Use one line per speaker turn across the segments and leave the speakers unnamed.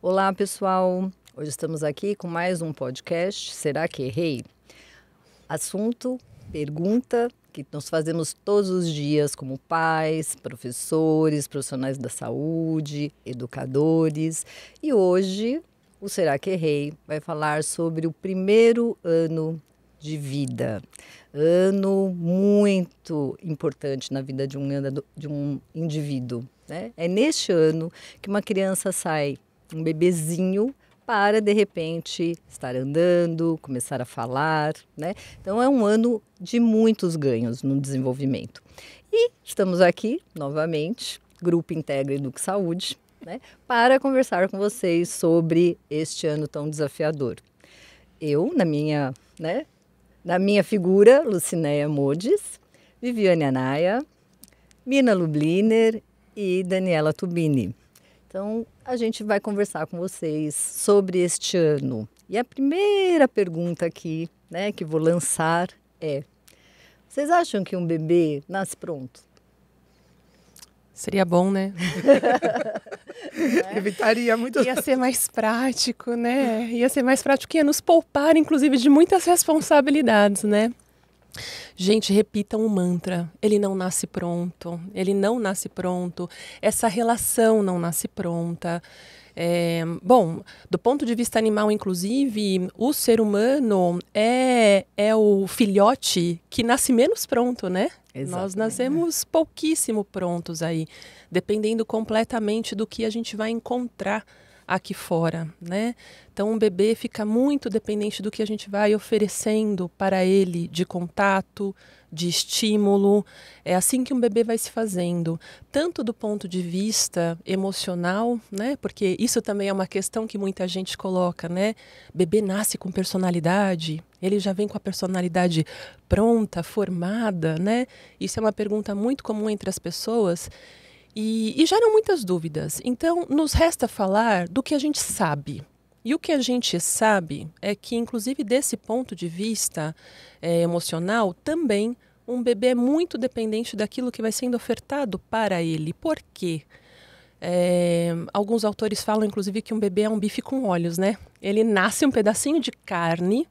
Olá, pessoal! Hoje estamos aqui com mais um podcast, Será que errei? Assunto, pergunta que nós fazemos todos os dias como pais, professores, profissionais da saúde, educadores. E hoje, o Será que errei? Vai falar sobre o primeiro ano de vida. Ano muito importante na vida de um indivíduo, né? É neste ano que uma criança sai, um bebezinho, para, de repente, estar andando, começar a falar, né? Então, é um ano de muitos ganhos no desenvolvimento. E estamos aqui, novamente, Grupo Integra Eduque Saúde, né? Para conversar com vocês sobre este ano tão desafiador. Eu, na minha figura, Lucinéia Modes, Viviane Anaia, Mina Lubliner e Daniela Tubini. Então, a gente vai conversar com vocês sobre este ano. E a primeira pergunta aqui, né, que vou lançar é: vocês acham que um bebê nasce pronto?
Seria bom, né?
Evitaria muito.
Ia ser mais prático, né? Ia ser mais prático, ia nos poupar, inclusive, de muitas responsabilidades, né? Gente, repitam o mantra. Ele não nasce pronto. Ele não nasce pronto. Essa relação não nasce pronta. Bom, do ponto de vista animal, inclusive, o ser humano é o filhote que nasce menos pronto, né? Exatamente. Nós nascemos pouquíssimo prontos aí, dependendo completamente do que a gente vai encontrar aqui fora, né? Então, um bebê fica muito dependente do que a gente vai oferecendo para ele de contato, de estímulo. É assim que um bebê vai se fazendo, tanto do ponto de vista emocional, né? Porque isso também é uma questão que muita gente coloca, né? Bebê nasce com personalidade, ele já vem com a personalidade pronta, formada, né? Isso é uma pergunta muito comum entre as pessoas. E geram muitas dúvidas. Então, nos resta falar do que a gente sabe. E o que a gente sabe é que, inclusive desse ponto de vista emocional, também um bebê é muito dependente daquilo que vai sendo ofertado para ele. Por quê? Alguns autores falam, inclusive, que um bebê é um bife com olhos, né? Ele nasce um pedacinho de carne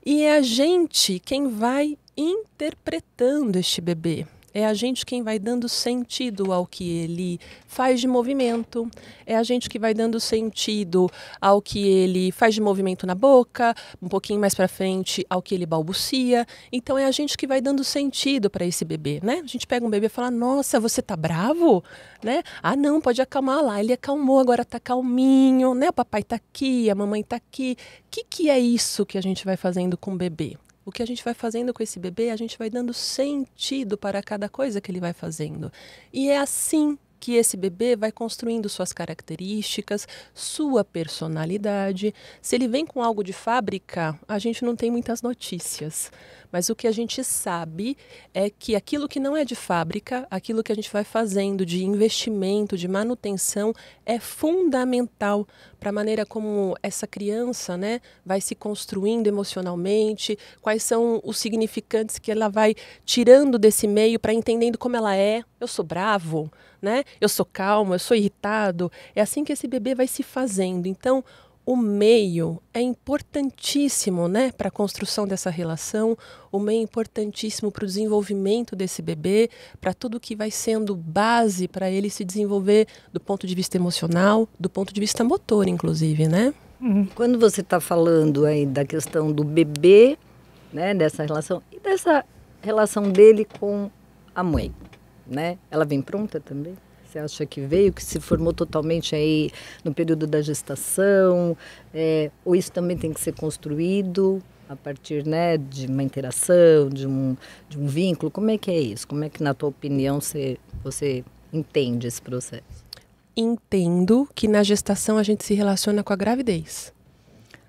e é a gente quem vai interpretando este bebê. É a gente quem vai dando sentido ao que ele faz de movimento. É a gente que vai dando sentido ao que ele faz de movimento na boca, um pouquinho mais para frente ao que ele balbucia. Então é a gente que vai dando sentido para esse bebê, né? A gente pega um bebê e fala: "Nossa, você tá bravo?", né? "Ah, não, pode acalmar lá, ele acalmou, agora tá calminho, né? O papai tá aqui, a mamãe tá aqui". O que é isso que a gente vai fazendo com o bebê? O que a gente vai fazendo com esse bebê, a gente vai dando sentido para cada coisa que ele vai fazendo. E é assim que esse bebê vai construindo suas características, sua personalidade. Se ele vem com algo de fábrica, a gente não tem muitas notícias. Mas o que a gente sabe é que aquilo que não é de fábrica, aquilo que a gente vai fazendo de investimento, de manutenção, é fundamental para a maneira como essa criança, né, vai se construindo emocionalmente, quais são os significantes que ela vai tirando desse meio para entendendo como ela é. Eu sou bravo, né? Eu sou calmo, eu sou irritado. É assim que esse bebê vai se fazendo. Então, o meio é importantíssimo, né, para a construção dessa relação, o meio é importantíssimo para o desenvolvimento desse bebê, para tudo que vai sendo base para ele se desenvolver do ponto de vista emocional, do ponto de vista motor, inclusive, né?
Quando você está falando aí da questão do bebê, né, dessa relação, e dessa relação dele com a mãe, né? Ela vem pronta também? Você acha que veio, que se formou totalmente aí no período da gestação? Ou isso também tem que ser construído a partir, né, de uma interação, de um vínculo? Como é que é isso? Como é que, na tua opinião, você entende esse processo?
Entendo que na gestação a gente se relaciona com a gravidez.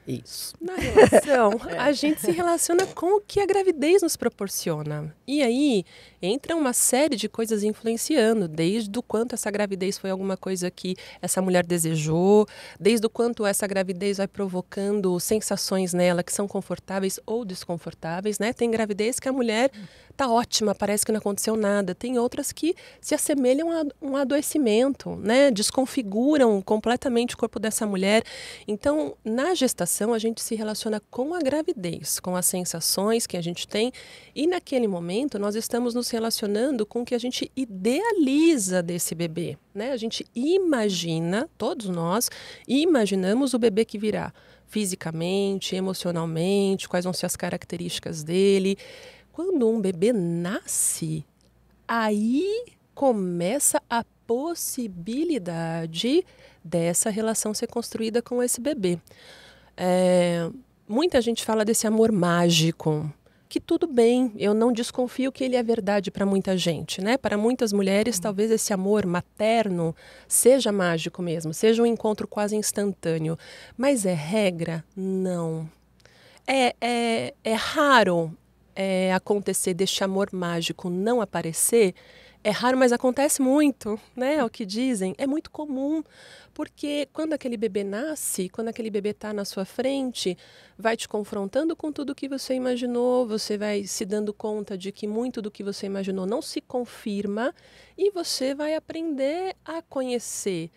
Isso.
Na relação, a gente se relaciona com o que a gravidez nos proporciona. E aí entra uma série de coisas influenciando, desde o quanto essa gravidez foi alguma coisa que essa mulher desejou, desde o quanto essa gravidez vai provocando sensações nela que são confortáveis ou desconfortáveis, né? Tem gravidez que a mulher tá ótima, parece que não aconteceu nada. Tem outras que se assemelham a um adoecimento, né? Desconfiguram completamente o corpo dessa mulher. Então, na gestação, a gente se relaciona com a gravidez, com as sensações que a gente tem. E naquele momento, nós estamos nos relacionando com o que a gente idealiza desse bebê, né? A gente imagina, todos nós, imaginamos o bebê que virá fisicamente, emocionalmente, quais vão ser as características dele. Quando um bebê nasce, aí começa a possibilidade dessa relação ser construída com esse bebê. Muita gente fala desse amor mágico, que tudo bem, eu não desconfio que ele é verdade para muita gente, né? Para muitas mulheres, talvez esse amor materno seja mágico mesmo, seja um encontro quase instantâneo. Mas é regra? Não. É raro acontecer deste amor mágico não aparecer. É raro, mas acontece muito, né? É o que dizem. É muito comum, porque quando aquele bebê nasce, quando aquele bebê está na sua frente, vai te confrontando com tudo que você imaginou, você vai se dando conta de que muito do que você imaginou não se confirma e você vai aprender a conhecer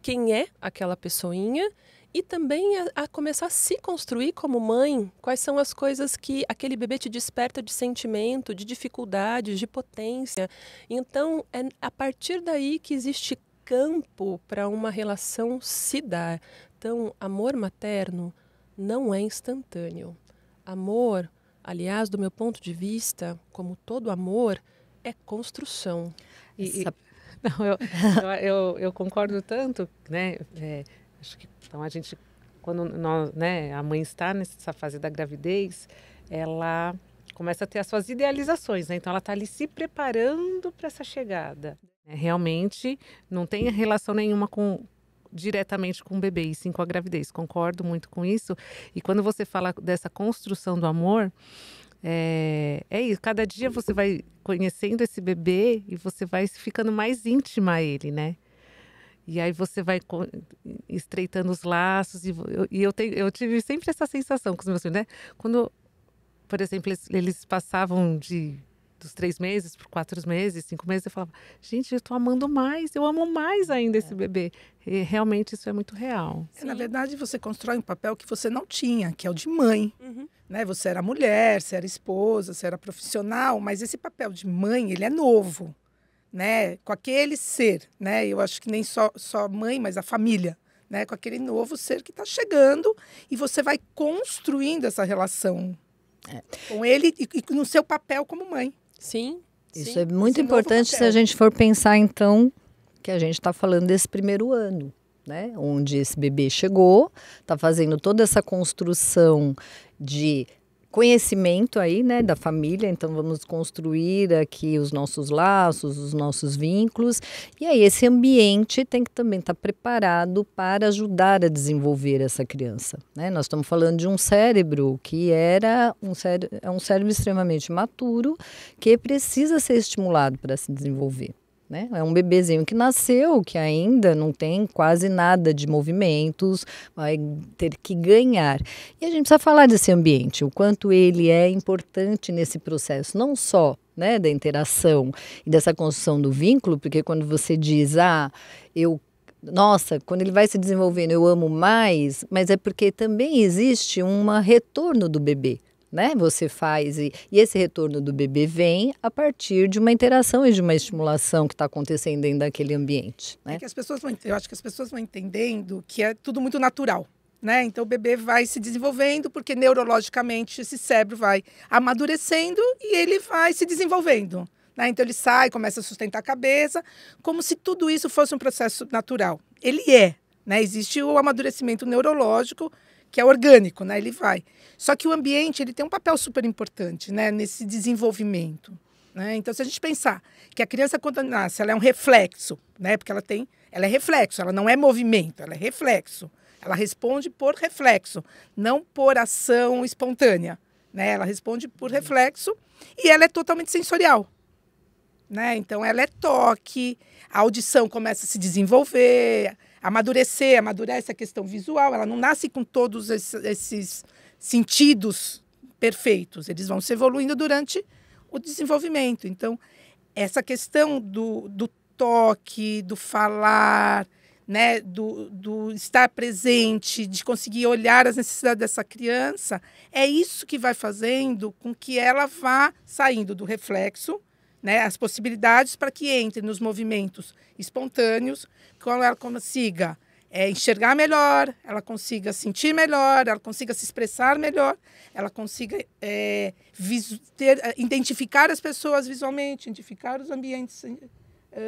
quem é aquela pessoinha e também a começar a se construir como mãe. Quais são as coisas que aquele bebê te desperta de sentimento, de dificuldades, de potência. Então, é a partir daí que existe campo para uma relação se dar. Então, amor materno não é instantâneo. Amor, aliás, do meu ponto de vista, como todo amor, é construção.
Não, eu concordo tanto, né? Acho que então a gente, quando nós, né, a mãe está nessa fase da gravidez, ela começa a ter as suas idealizações, né? Então ela está ali se preparando para essa chegada. Realmente não tem relação nenhuma diretamente com o bebê, e sim com a gravidez. Concordo muito com isso. E quando você fala dessa construção do amor, é isso. Cada dia você vai conhecendo esse bebê e você vai ficando mais íntima a ele, né? E aí você vai estreitando os laços. Eu tive sempre essa sensação com os meus filhos, né? Quando, por exemplo, eles passavam dos 3 meses por 4 meses, 5 meses, eu falava, gente, eu tô amando mais, eu amo mais ainda esse bebê. E realmente isso é muito real.
Na verdade, você constrói um papel que você não tinha, que é o de mãe. Né? Você era mulher, você era esposa, você era profissional, mas esse papel de mãe, ele é novo. Né, com aquele ser, né, eu acho que nem só mãe, mas a família, né, com aquele novo ser que está chegando e você vai construindo essa relação com ele e no seu papel como mãe.
Sim.
Isso é muito importante se a gente for pensar, então, que a gente está falando desse primeiro ano, né, onde esse bebê chegou, está fazendo toda essa construção de conhecimento aí, né, da família. Então vamos construir aqui os nossos laços, os nossos vínculos, e aí esse ambiente tem que também estar preparado para ajudar a desenvolver essa criança, né? Nós estamos falando de um cérebro que é um cérebro extremamente maturo, que precisa ser estimulado para se desenvolver. Né? É um bebezinho que nasceu, que ainda não tem quase nada de movimentos, vai ter que ganhar. E a gente precisa falar desse ambiente, o quanto ele é importante nesse processo, não só, né, da interação e dessa construção do vínculo, porque quando você diz, nossa, quando ele vai se desenvolvendo eu amo mais, mas é porque também existe um retorno do bebê. Né? Você faz e esse retorno do bebê vem a partir de uma interação e de uma estimulação que está acontecendo dentro daquele ambiente. Né?
Eu acho que as pessoas vão entendendo que é tudo muito natural. Né? Então o bebê vai se desenvolvendo porque neurologicamente esse cérebro vai amadurecendo e ele vai se desenvolvendo. Né? Então ele sai, começa a sustentar a cabeça, como se tudo isso fosse um processo natural. Ele é. Né? Existe o amadurecimento neurológico, que é orgânico, né? Ele vai. Só que o ambiente ele tem um papel super importante, né? Nesse desenvolvimento. Né? Então, se a gente pensar que a criança, quando nasce, ela é um reflexo, né? Porque ela é reflexo, ela não é movimento, ela é reflexo. Ela responde por reflexo, não por ação espontânea, né? Ela responde por reflexo e ela é totalmente sensorial, né? Então, ela é toque, a audição começa a se desenvolver, amadurece a questão visual. Ela não nasce com todos esses sentidos perfeitos. Eles vão se evoluindo durante o desenvolvimento. Então, essa questão do toque, do falar, né, do estar presente, de conseguir olhar as necessidades dessa criança, é isso que vai fazendo com que ela vá saindo do reflexo, né, as possibilidades para que entre nos movimentos espontâneos, quando ela consiga enxergar melhor, ela consiga sentir melhor, ela consiga se expressar melhor, ela consiga identificar as pessoas visualmente, identificar os ambientes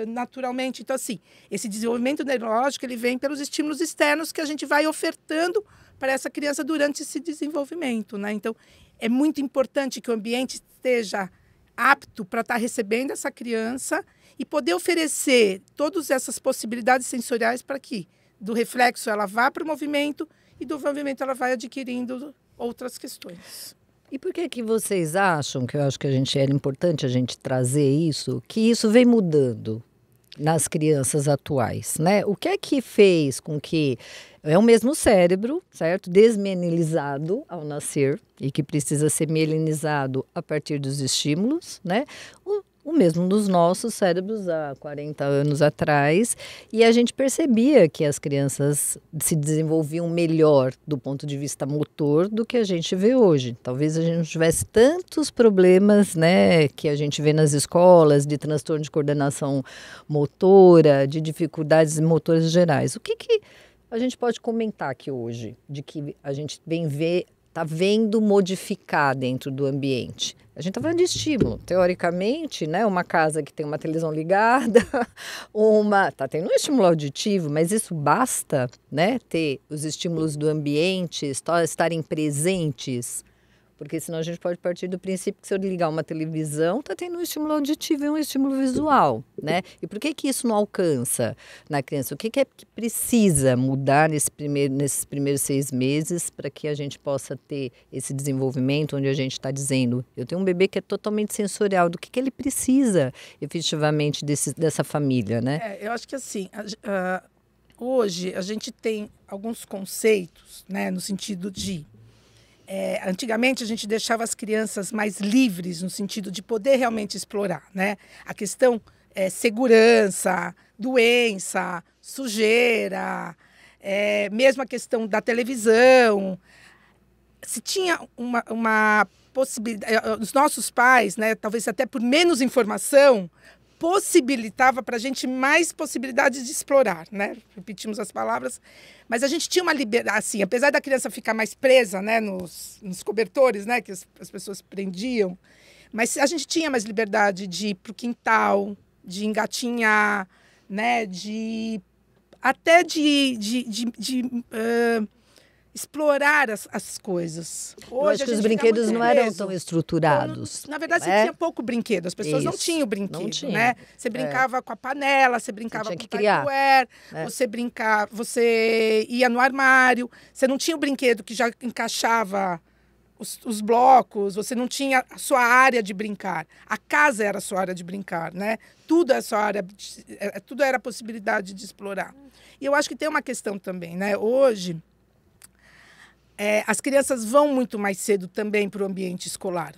naturalmente. Então, assim, esse desenvolvimento neurológico ele vem pelos estímulos externos que a gente vai ofertando para essa criança durante esse desenvolvimento, né? Então, é muito importante que o ambiente esteja apto para estar recebendo essa criança e poder oferecer todas essas possibilidades sensoriais para que do reflexo ela vá para o movimento e do movimento ela vai adquirindo outras questões.
E por que vocês acham, que eu acho que era importante a gente trazer isso, que isso vem mudando nas crianças atuais, né? O que é que fez com que é o mesmo cérebro, certo? Desmielizado ao nascer e que precisa ser mielinizado a partir dos estímulos, né? O mesmo dos nossos cérebros há 40 anos atrás, e a gente percebia que as crianças se desenvolviam melhor do ponto de vista motor do que a gente vê hoje. Talvez a gente não tivesse tantos problemas, né, que a gente vê nas escolas, de transtorno de coordenação motora, de dificuldades motoras gerais. O que a gente pode comentar aqui hoje, de que a gente está vendo modificar dentro do ambiente? A gente está falando de estímulo. Teoricamente, né, uma casa que tem uma televisão ligada, está tendo um estímulo auditivo, mas isso basta, né, ter os estímulos do ambiente, estarem presentes? Porque senão a gente pode partir do princípio que se eu ligar uma televisão, está tendo um estímulo auditivo e um estímulo visual, né? E por que isso não alcança na criança? O que é que precisa mudar nesses primeiros 6 meses para que a gente possa ter esse desenvolvimento onde a gente está dizendo, eu tenho um bebê que é totalmente sensorial, do que ele precisa efetivamente dessa família, né?
Eu acho que assim, hoje a gente tem alguns conceitos, né, no sentido de antigamente a gente deixava as crianças mais livres no sentido de poder realmente explorar, né? A questão segurança, doença, sujeira, mesmo a questão da televisão. Se tinha uma possibilidade, os nossos pais, né, talvez até por menos informação, possibilitava para a gente mais possibilidades de explorar, né? Repetimos as palavras, mas a gente tinha uma liberdade, assim, apesar da criança ficar mais presa, né, nos cobertores, né, que as pessoas prendiam, mas a gente tinha mais liberdade de ir para o quintal, de engatinhar, né, até de explorar as coisas.
Hoje, eu acho que os brinquedos não eram tão estruturados.
Na verdade, você tinha pouco brinquedo. As pessoas não tinham brinquedo, né? Você brincava com a panela, você brincava com o tupperware, você ia no armário. Você não tinha o brinquedo que já encaixava os blocos, você não tinha a sua área de brincar. A casa era a sua área de brincar, né? Tudo era a possibilidade de explorar. E eu acho que tem uma questão também, né? Hoje, as crianças vão muito mais cedo também para o ambiente escolar,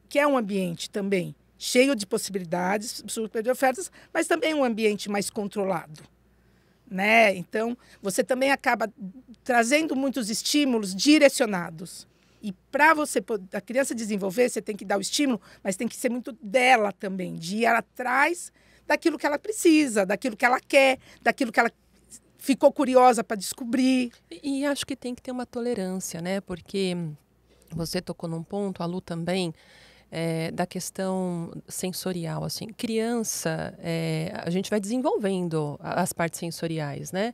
que é um ambiente também cheio de possibilidades, super de ofertas, mas também um ambiente mais controlado, né? Então, você também acaba trazendo muitos estímulos direcionados. E para a criança desenvolver, você tem que dar o estímulo, mas tem que ser muito dela também, de ir atrás daquilo que ela precisa, daquilo que ela quer, daquilo que ela ficou curiosa para descobrir.
E acho que tem que ter uma tolerância, né? Porque você tocou num ponto, a Lu também, da questão sensorial, assim. Criança, a gente vai desenvolvendo as partes sensoriais, né?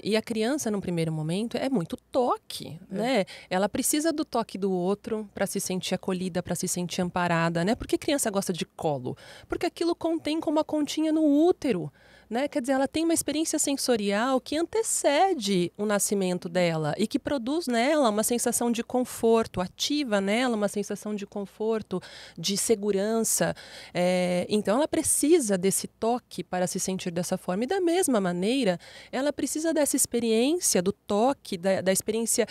E a criança, num primeiro momento, é muito toque, né? Ela precisa do toque do outro para se sentir acolhida, para se sentir amparada, né? Por que criança gosta de colo? Porque aquilo contém como uma continha no útero, né? Quer dizer, ela tem uma experiência sensorial que antecede o nascimento dela e que produz nela uma sensação de conforto, ativa nela uma sensação de conforto, de segurança. Então, ela precisa desse toque para se sentir dessa forma. E da mesma maneira, ela precisa dessa experiência do toque, da experiência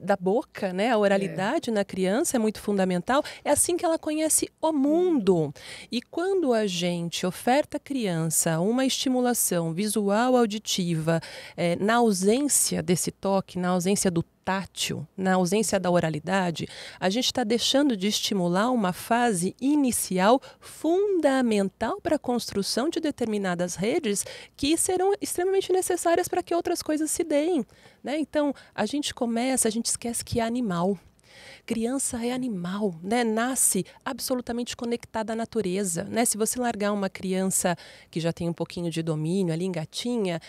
da boca, né? A oralidade na criança é muito fundamental. É assim que ela conhece o mundo. E quando a gente oferta à criança uma estimulação visual, auditiva, na ausência desse toque, na ausência do tátil, na ausência da oralidade, a gente está deixando de estimular uma fase inicial fundamental para a construção de determinadas redes que serão extremamente necessárias para que outras coisas se deem, né? Então, a gente esquece que é animal. Criança é animal, né? Nasce absolutamente conectada à natureza, né? Se você largar uma criança que já tem um pouquinho de domínio ali, engatinha,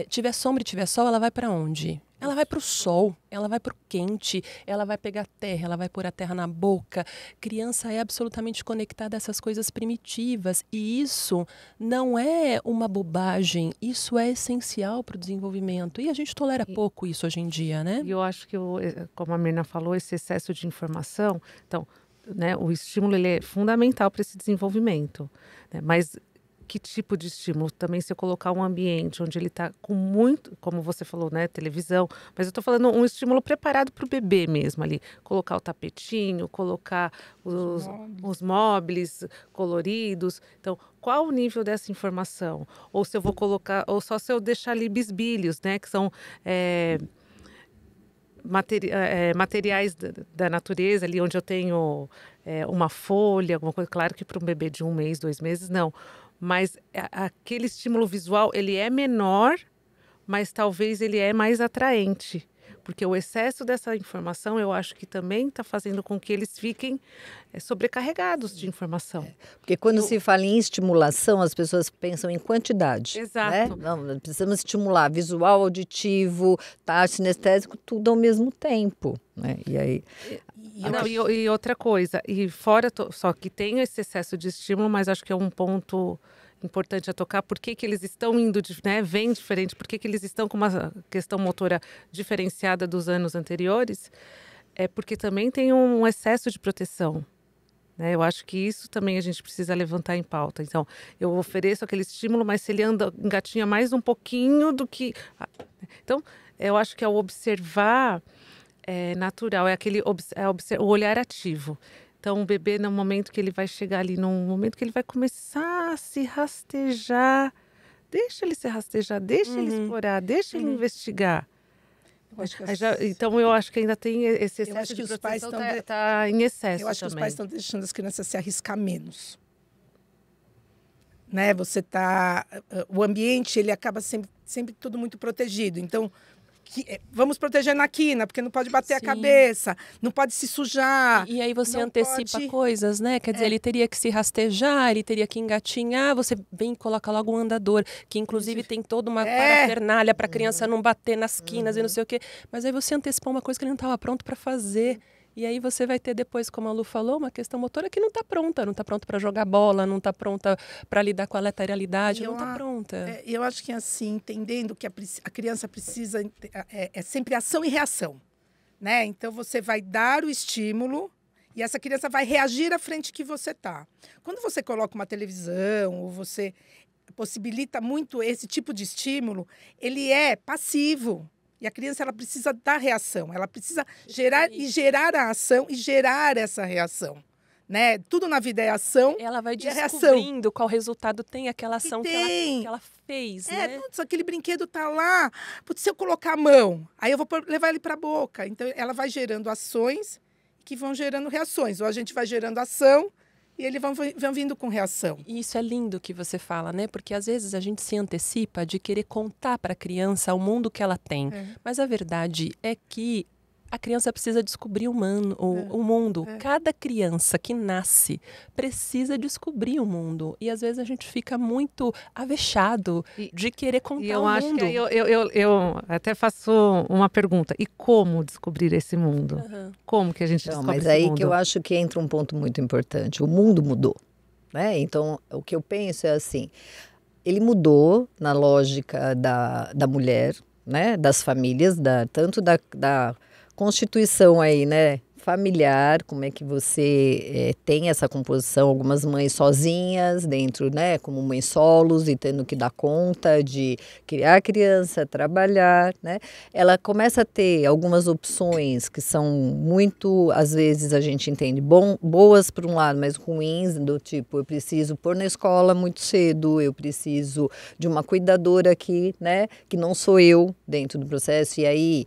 tiver sombra e tiver sol, ela vai para onde? Ela vai para o sol, ela vai para o quente, ela vai pegar terra, ela vai pôr a terra na boca. Criança é absolutamente conectada a essas coisas primitivas e isso não é uma bobagem, isso é essencial para o desenvolvimento. E a gente tolera pouco isso hoje em dia, né?
E eu acho que, como a Mirna falou, esse excesso de informação, então, né, o estímulo ele é fundamental para esse desenvolvimento, né? Mas que tipo de estímulo? Também se eu colocar um ambiente onde ele está com muito, como você falou, né, televisão, mas eu estou falando um estímulo preparado para o bebê mesmo ali. Colocar o tapetinho, colocar os móveis coloridos. Então, qual o nível dessa informação? Ou se eu vou colocar, ou só se eu deixar ali bisbilhos, né, que são materiais da natureza, ali onde eu tenho uma folha, alguma coisa. Claro que para um bebê de 1 mês, 2 meses, não. Mas aquele estímulo visual, ele é menor, mas talvez ele é mais atraente. Porque o excesso dessa informação, eu acho que também está fazendo com que eles fiquem sobrecarregados de informação.
Porque quando se fala em estimulação, as pessoas pensam em quantidade.
Exato.
Né? Não, precisamos estimular visual, auditivo, tátil, sinestésico, tudo ao mesmo tempo. Né? E aí...
E outra coisa, e fora só que tem esse excesso de estímulo, mas acho que é um ponto importante a tocar, por que eles estão indo, né, vem diferente, por que eles estão com uma questão motora diferenciada dos anos anteriores, é porque também tem um excesso de proteção. Né? Eu acho que isso também a gente precisa levantar em pauta. Então, eu ofereço aquele estímulo, mas se ele engatinha mais um pouquinho do que... Então, eu acho que ao observar natural, o olhar ativo. Então, o bebê, no momento que ele vai chegar ali, no momento que ele vai começar a se rastejar, deixa ele se rastejar, deixa ele explorar, deixa ele investigar. Então, eu acho que ainda tem esse excesso de proteção, está em excesso.
Eu acho
também.
que os pais estão deixando as crianças se arriscar menos. Né? O ambiente, ele acaba sempre tudo muito protegido. Então, vamos proteger na quina, porque não pode bater a cabeça, não pode se sujar.
E aí você antecipa coisas, né? Quer dizer, ele teria que se rastejar, ele teria que engatinhar, você vem e coloca logo um andador, que inclusive tem toda uma parafernália para a criança não bater nas quinas e não sei o quê. Mas aí você antecipou uma coisa que ele não estava pronto para fazer. E aí você vai ter depois, como a Lu falou, uma questão motora que não está pronta para jogar bola, não está pronta para lidar com a lateralidade, não está pronta.
Eu acho que assim, entendendo que a criança precisa, é sempre ação e reação, né? Então você vai dar o estímulo e essa criança vai reagir à frente que você está. Quando você coloca uma televisão ou você possibilita muito esse tipo de estímulo, ele é passivo. E a criança, ela precisa da reação, ela precisa gerar a ação e gerar essa reação, né? Tudo na vida é ação.
Ela vai descobrindo qual resultado tem aquela ação que ela fez, né?
Putz, aquele brinquedo tá lá, putz, se eu colocar a mão, aí eu vou levar ele para a boca. Então, ela vai gerando ações que vão gerando reações. Ou a gente vai gerando ação e eles vão vindo com reação.
E isso é lindo que você fala, né? Porque às vezes a gente se antecipa de querer contar para a criança o mundo que ela tem. Mas a verdade é que a criança precisa descobrir o mundo. Cada criança que nasce precisa descobrir o mundo. E às vezes a gente fica muito avexado de querer contar o mundo.
Acho que eu até faço uma pergunta. E como descobrir esse mundo? Como que a gente descobre esse mundo?
Mas aí que eu acho que entra um ponto muito importante. O mundo mudou, né? Então, o que eu penso é assim... ele mudou na lógica da mulher, né? Das famílias, tanto da constituição aí, né? Familiar, como é que você tem essa composição, algumas mães sozinhas dentro, né, como mães solos e tendo que dar conta de criar criança, trabalhar, né, ela começa a ter algumas opções que são muito, às vezes a gente entende, boas por um lado, mas ruins, do tipo, eu preciso pôr na escola muito cedo, eu preciso de uma cuidadora aqui, né, que não sou eu dentro do processo, e aí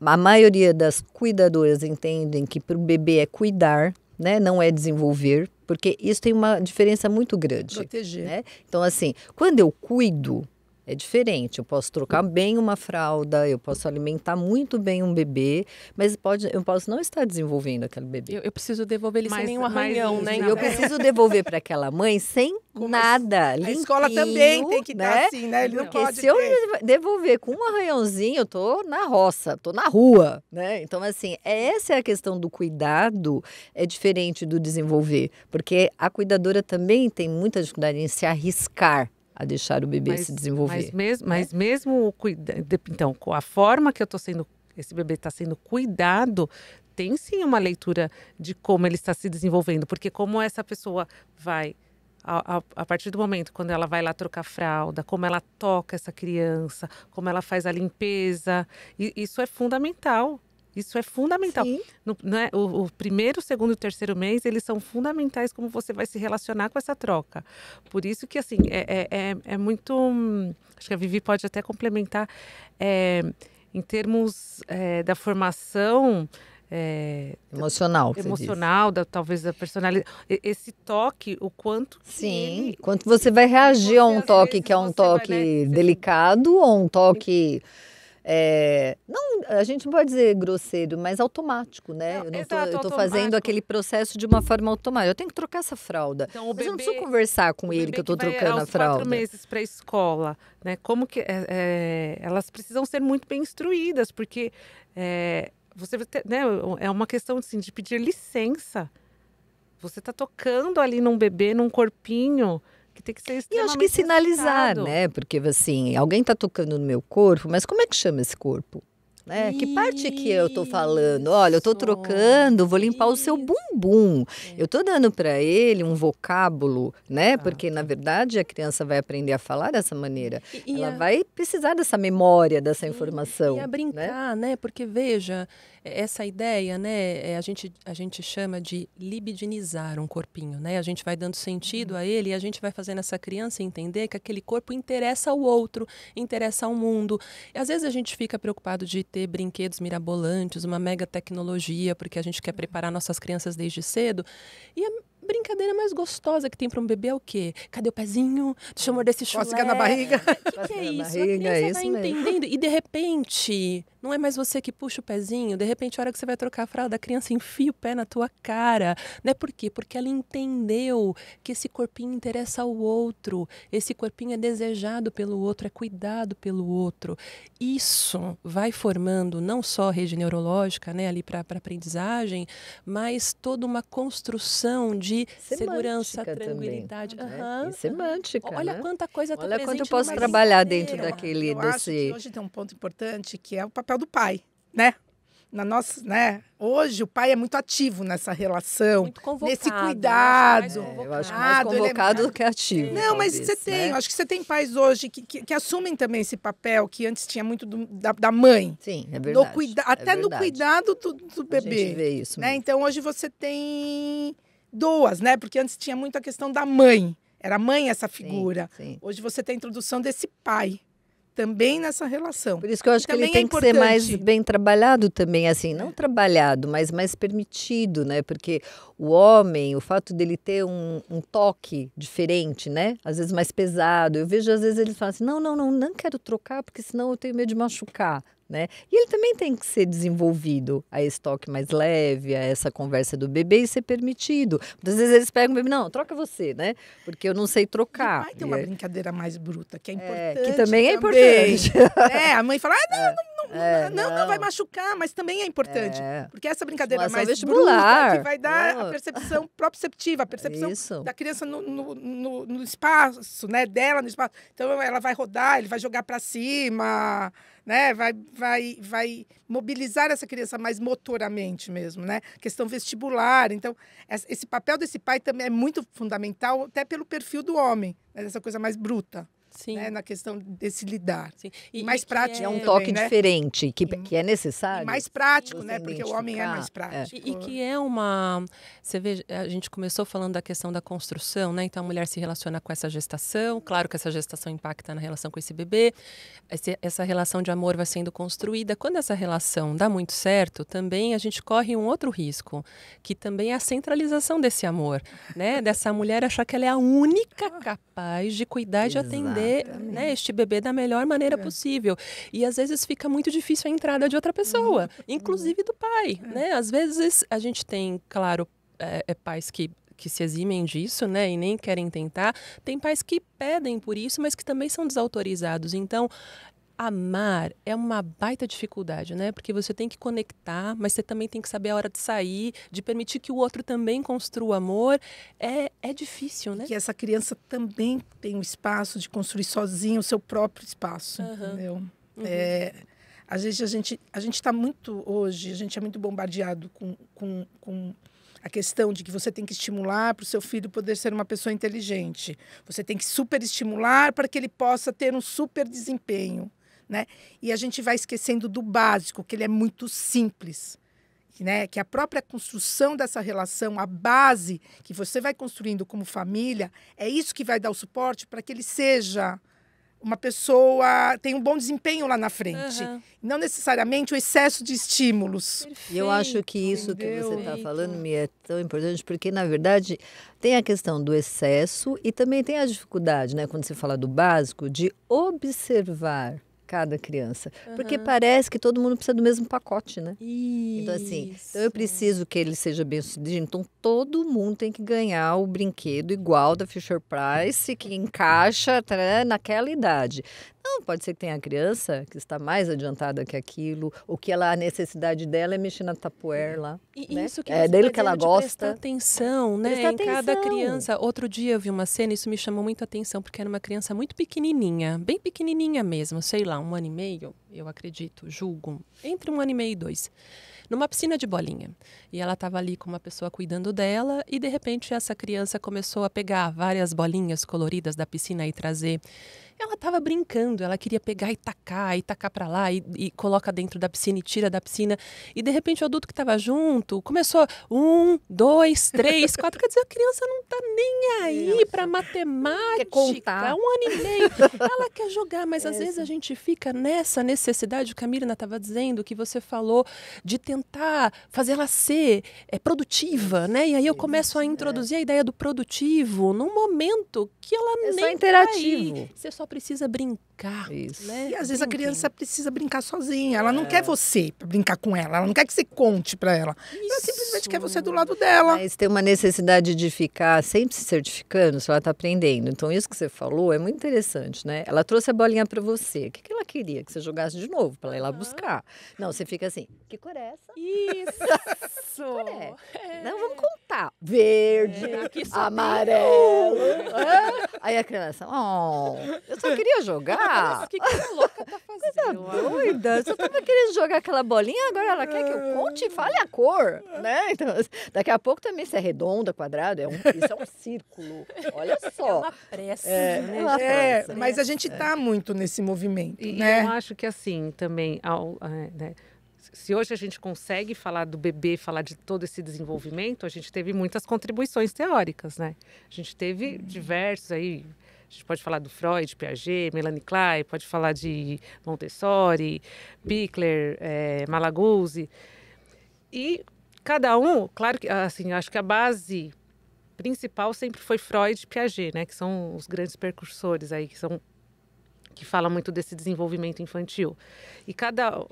a maioria das cuidadoras entendem que para o bebê é cuidar, né? Não é desenvolver, porque isso tem uma diferença muito grande.
Proteger.
Né? Então, assim, quando eu cuido, é diferente. Eu posso trocar bem uma fralda, eu posso alimentar muito bem um bebê, mas eu posso não estar desenvolvendo aquele bebê.
Eu preciso devolver ele sem nenhum arranhão, né?
E eu preciso devolver para aquela mãe sem nada, limpinho.
A escola também tem que dar assim, né? Ele não
Porque
pode
se eu devolver com um arranhãozinho, eu tô na roça, tô na rua, né? Então, assim, essa é a questão do cuidado, é diferente do desenvolver. Porque a cuidadora também tem muita dificuldade em se arriscar a deixar o bebê se desenvolver.
Mas mesmo o cuidado, então, com a forma que esse bebê está sendo cuidado, tem sim uma leitura de como ele está se desenvolvendo, porque como essa pessoa vai, a partir do momento quando ela vai lá trocar fralda, como ela toca essa criança, como ela faz a limpeza, isso é fundamental. Isso é fundamental. Né? O primeiro, o segundo e o terceiro mês, eles são fundamentais como você vai se relacionar com essa troca. Por isso que, assim, é muito... Acho que a Vivi pode até complementar. Em termos da formação...
emocional,
talvez da personalidade. Esse toque, o quanto...
Sim, quanto você vai reagir a um toque que é um toque delicado ou um toque... não, a gente não pode dizer grosseiro, mas automático, né? Eu tô fazendo aquele processo de uma forma automática. Eu tenho que trocar essa fralda. Então, mas eu não preciso conversar com ele que eu tô trocando a fralda.
4 meses para a escola, né? Como que elas precisam ser muito bem instruídas, porque você, né, é uma questão assim, de pedir licença. Você está tocando ali num bebê, num corpinho que tem que ser extremamente
E eu acho que sinalizar,
respeitado.
né? Porque, assim, alguém está tocando no meu corpo, mas como é que chama esse corpo? Né? Que parte que eu tô falando? Olha, eu tô trocando, vou limpar o seu bumbum. Eu tô dando para ele um vocábulo, né? Porque, na verdade, a criança vai aprender a falar dessa maneira. Ela vai precisar dessa memória, dessa informação.
E a brincar, né? Porque, veja, essa ideia, né? A gente chama de libidinizar um corpinho, né? A gente vai dando sentido a ele e a gente vai fazendo essa criança entender que aquele corpo interessa ao outro, interessa ao mundo. E, às vezes a gente fica preocupado de ter brinquedos mirabolantes, uma mega tecnologia, porque a gente quer preparar nossas crianças desde cedo. E a brincadeira mais gostosa que tem para um bebê é o quê? Cadê o pezinho? Deixa eu morder esse chulé.
Cócega na barriga.
O que é isso? A criança vai entendendo. E, de repente, não é mais você que puxa o pezinho. De repente, a hora que você vai trocar a fralda, a criança enfia o pé na tua cara. Né? Por quê? Porque ela entendeu que esse corpinho interessa ao outro. Esse corpinho é desejado pelo outro, é cuidado pelo outro. Isso vai formando não só a rede neurológica, né, ali para aprendizagem, mas toda uma construção de segurança, tranquilidade.
E semântica.
Olha,
né?
quanta coisa está presente.
Olha quanto eu posso trabalhar dentro daquele...
Eu acho que hoje tem um ponto importante que é o papel do pai, né? Na nossa, né? Hoje o pai é muito ativo nessa relação,
muito convocado,
nesse cuidado.
Eu acho mais convocado do que ativo.
Não, mas você tem, eu acho que você tem pais hoje que assumem também esse papel que antes tinha muito da mãe.
Sim, é verdade.
Até no cuidado do bebê.
A gente vê isso
né?
mesmo.
Então hoje você tem duas, né? Porque antes tinha muito a questão da mãe. Era a mãe essa figura.
Sim.
Hoje você tem a introdução desse pai. Também nessa relação.
Por isso que eu acho que ele tem que ser mais bem trabalhado também, assim, não trabalhado, mas mais permitido, né? Porque o homem, o fato dele ter um toque diferente, né? Às vezes mais pesado. Eu vejo, às vezes, ele fala assim, não quero trocar, porque senão eu tenho medo de machucar. Né? E ele também tem que ser desenvolvido a esse toque mais leve, a essa conversa do bebê e ser permitido. Muitas vezes eles pegam o bebê, não, troca você, né? Porque eu não sei trocar.
Vai ter uma brincadeira mais bruta, que é importante.
Que também é importante.
A mãe fala, não vai machucar, mas também é importante. Porque essa brincadeira mais
vestibular.
bruta que vai dar a percepção proprioceptiva, a percepção da criança no espaço, né, dela no espaço. Então ela vai rodar, ele vai jogar para cima, né, vai mobilizar essa criança mais motoramente mesmo, né? Questão vestibular. Então, esse papel desse pai também é muito fundamental, até pelo perfil do homem, né, dessa coisa mais bruta.
Sim.
Né, na questão desse lidar.
Sim.
E mais prático.
É um toque
também,
diferente, que é necessário.
E mais prático, né? Porque o homem é mais prático.
E que é uma... Você vê, a gente começou falando da questão da construção, né? Então, a mulher se relaciona com essa gestação. Claro que essa gestação impacta na relação com esse bebê. Essa relação de amor vai sendo construída. Quando essa relação dá muito certo, também a gente corre um outro risco, que também é a centralização desse amor, né? Dessa mulher achar que ela é a única capaz de cuidar e de atender, né, este bebê da melhor maneira possível. E às vezes fica muito difícil a entrada de outra pessoa, inclusive do pai, né? Às vezes a gente tem, claro, pais que se eximem disso, né, e nem querem tentar. Tem pais que pedem por isso, mas que também são desautorizados. Então, amar é uma baita dificuldade, né? Porque você tem que conectar, mas você também tem que saber a hora de sair, de permitir que o outro também construa amor. É difícil, né?
Que essa criança também tem um espaço de construir sozinha o seu próprio espaço, entendeu? Às vezes a gente está muito, hoje, a gente é muito bombardeado com a questão de que você tem que estimular para o seu filho poder ser uma pessoa inteligente. Você tem que super estimular para que ele possa ter um super desempenho. Né? E a gente vai esquecendo do básico, que ele é muito simples, né? Que a própria construção dessa relação, a base que você vai construindo como família, é isso que vai dar o suporte para que ele seja uma pessoa, tenha um bom desempenho lá na frente. Não necessariamente o excesso de estímulos.
E eu acho que isso que você está falando, Mia, é tão importante, porque, na verdade, tem a questão do excesso e também tem a dificuldade, né, quando você fala do básico, de observar cada criança. Porque parece que todo mundo precisa do mesmo pacote, né?
Isso.
Então, assim, então eu preciso que ele seja bem-sucedido. Então, todo mundo tem que ganhar o brinquedo igual da Fisher-Price, que encaixa naquela idade. Não, pode ser que tenha criança que está mais adiantada que aquilo, ou que a necessidade dela é mexer na Tupperware lá.
E
né?
isso que
é dele que ela gosta.
Prestar atenção, né?
Prestar
em cada
atenção.
criança. Outro dia eu vi uma cena, isso me chamou muito a atenção, porque era uma criança muito pequenininha, bem pequenininha mesmo, sei lá, 1 ano e meio, eu acredito, julgo, entre 1 ano e meio e 2. Numa piscina de bolinha. E ela estava ali com uma pessoa cuidando dela e, de repente, essa criança começou a pegar várias bolinhas coloridas da piscina e trazer. Ela estava brincando, ela queria pegar e tacar para lá e coloca dentro da piscina e tira da piscina. E, de repente, o adulto que estava junto começou 1, 2, 3, 4. Quer dizer, a criança não está nem aí para matemática.
Quer contar.
1 ano e meio. Ela quer jogar, mas às vezes a gente fica nessa necessidade, que a Mirna estava dizendo, que você falou, de tentar fazer ela ser produtiva, né? E aí eu começo a introduzir a ideia do produtivo num momento que ela nem
só interativo.
Tá aí. Você só precisa brincar.
Isso.
Né?
E às vezes a criança precisa brincar sozinha. Ela não quer você para brincar com ela. Ela não quer que você conte para ela. Ela simplesmente quer você do lado dela.
Mas tem uma necessidade de ficar sempre se certificando se ela está aprendendo. Então, isso que você falou é muito interessante, né? Ela trouxe a bolinha para você. O que ela queria? Que você jogasse de novo, para ela ir lá buscar. Não, você fica assim, que cor é essa?
Isso!
Que cor é? Não, vamos contar. Verde, amarelo. Aí a criança, eu só queria jogar.
O que essa louca tá fazendo?
Doida, eu só tava querendo jogar aquela bolinha, agora ela quer que eu conte e fale a cor, né? Então, daqui a pouco também se é redonda, quadrado, isso é um círculo, olha só.
É uma pressa, né?
pressa.
Mas a gente tá muito nesse movimento,
E
né?
eu acho que assim, também, né, se hoje a gente consegue falar do bebê, falar de todo esse desenvolvimento, a gente teve muitas contribuições teóricas, né? A gente teve diversos aí. A gente pode falar do Freud, Piaget, Melanie Klein, pode falar de Montessori, Pickler, Malaguzzi. E cada um, claro que, assim, acho que a base principal sempre foi Freud e Piaget, né? Que são os grandes precursores aí, que falam muito desse desenvolvimento infantil. E cada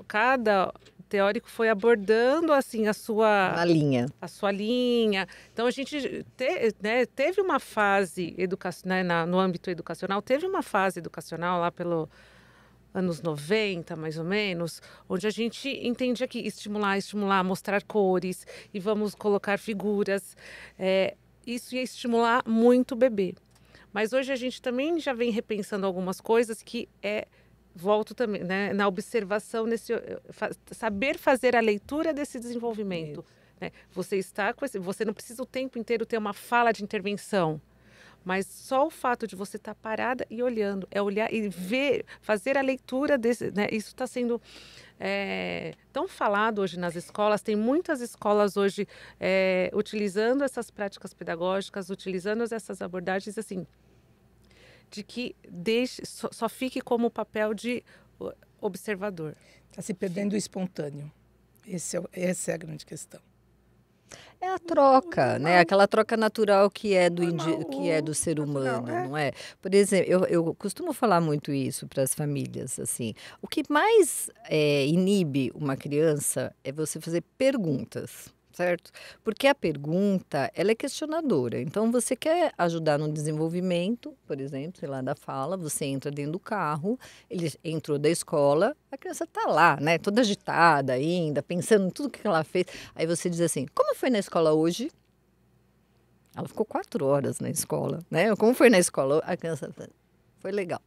teórico foi abordando assim a sua
linha.
Então a gente teve uma fase no âmbito educacional, teve uma fase educacional lá anos 90, mais ou menos, onde a gente entende aqui estimular, mostrar cores e vamos colocar figuras. Isso ia estimular muito o bebê. Mas hoje a gente também já vem repensando algumas coisas que volto também, né, na observação, saber fazer a leitura desse desenvolvimento. Né? Você não precisa o tempo inteiro ter uma fala de intervenção, mas só o fato de você estar parada e olhando, olhar e ver, fazer a leitura desse, né? Isso está sendo tão falado hoje nas escolas. Tem muitas escolas hoje utilizando essas práticas pedagógicas, utilizando essas abordagens, assim, de que só fique como o papel de observador.
Está se perdendo o espontâneo. Essa é a grande questão.
É a troca, né? Aquela troca natural que é do ser humano, não é? Por exemplo, eu costumo falar muito isso para as famílias, assim. O que mais inibe uma criança é você fazer perguntas, certo? Porque a pergunta, ela é questionadora. Então, você quer ajudar no desenvolvimento, por exemplo, sei lá, da fala, você entra dentro do carro, ele entrou da escola, a criança está lá, né? Toda agitada ainda, pensando em tudo que ela fez. Aí você diz assim, como foi na escola hoje? Ela ficou 4 horas na escola, né? Como foi na escola? A criança foi legal,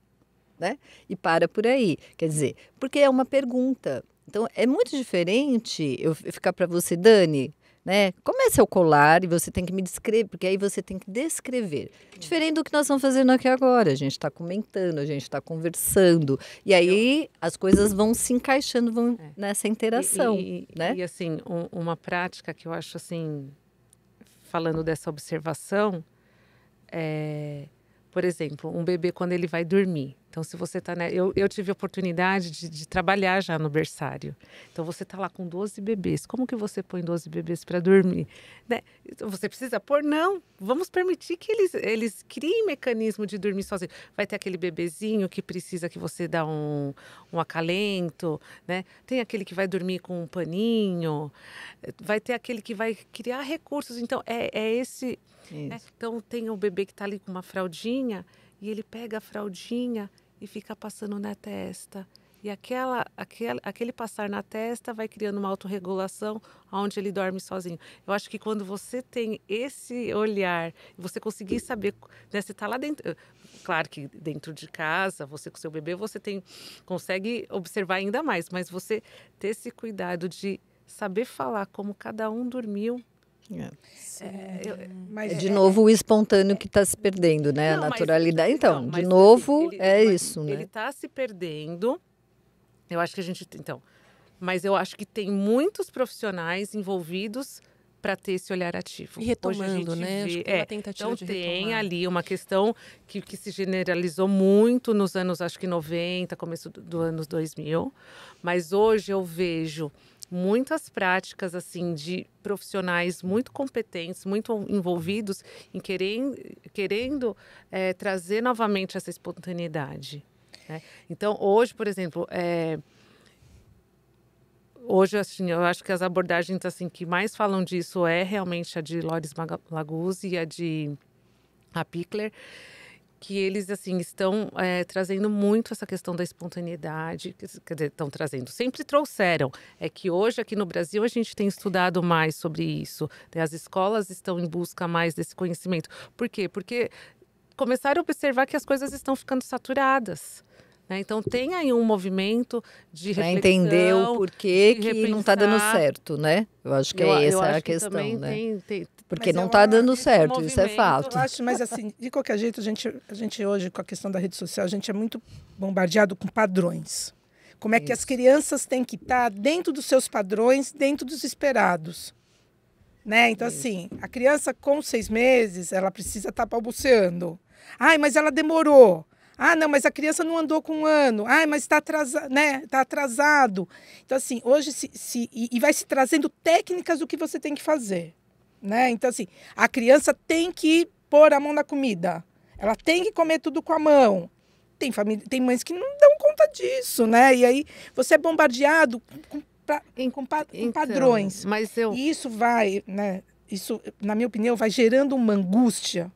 né? E para por aí. Quer dizer, porque é uma pergunta. Então, é muito diferente eu ficar para você, Dani, né? Como é seu colar? E você tem que me descrever, porque aí você tem que descrever. Diferente do que nós estamos fazendo aqui agora. A gente está comentando, a gente está conversando. E aí as coisas vão se encaixando nessa interação, né?
E assim, uma prática que eu acho, assim, falando dessa observação, por exemplo, um bebê quando ele vai dormir. Então, se você está... Eu tive a oportunidade de trabalhar já no berçário. Então, você está lá com 12 bebês. Como que você põe 12 bebês para dormir? Né? Você precisa pôr? Não. Vamos permitir que eles criem mecanismo de dormir sozinho. Vai ter aquele bebezinho que precisa que você dá um acalento, né? Tem aquele que vai dormir com um paninho. Vai ter aquele que vai criar recursos. Então, esse... Então, tem o bebê que está ali com uma fraldinha e ele pega a fraldinha e fica passando na testa. E aquele passar na testa vai criando uma autorregulação onde ele dorme sozinho. Eu acho que quando você tem esse olhar, você conseguir saber, né, você está lá dentro... Claro que dentro de casa, você com seu bebê, você consegue observar ainda mais. Mas você ter esse cuidado de saber falar como cada um dormiu.
De novo o espontâneo que está se perdendo, né?
Não,
a naturalidade. Então,
mas,
de novo,
assim,
isso, né?
Ele está se perdendo. Eu acho que a gente... Então, mas eu acho que tem muitos profissionais envolvidos para ter esse olhar ativo.
E retomando, né? Acho que tem uma tentativa
então
de
tem
retomar.
ali uma questão que se generalizou muito nos anos, acho que 90, começo do anos 2000. Mas hoje eu vejo muitas práticas, assim, de profissionais muito competentes, muito envolvidos em querendo trazer novamente essa espontaneidade. Né? Então, hoje, por exemplo, hoje, assim, eu acho que as abordagens, assim, que mais falam disso realmente a de Loris Maguzzi e a Pickler, que eles, assim, estão trazendo muito essa questão da espontaneidade, quer dizer, estão trazendo, sempre trouxeram. É que hoje, aqui no Brasil, a gente tem estudado mais sobre isso. Né? As escolas estão em busca mais desse conhecimento. Por quê? Porque começaram a observar que as coisas estão ficando saturadas. Né? Então, tem aí um movimento de reflexão.
Para entender o porquê que não está dando certo, né? Eu acho que essa é a questão, né? Porque não está dando certo, isso é fato.
Eu acho, mas assim, de qualquer jeito, a gente hoje, com a questão da rede social, a gente é muito bombardeado com padrões. Como é que as crianças têm que estar dentro dos seus padrões, dentro dos esperados. Né? Então, assim, a criança com 6 meses, ela precisa estar balbuciando. Ai, mas ela demorou. Ah, não, mas a criança não andou com 1 ano. Ah, mas está atrasado, né? Tá atrasado. Então, assim, hoje e vai se trazendo técnicas do que você tem que fazer. Né? Então, assim, a criança tem que pôr a mão na comida. Ela tem que comer tudo com a mão. Tem mães que não dão conta disso, né? E aí você é bombardeado com padrões.
Mas
E isso vai, né? Isso, na minha opinião, vai gerando uma angústia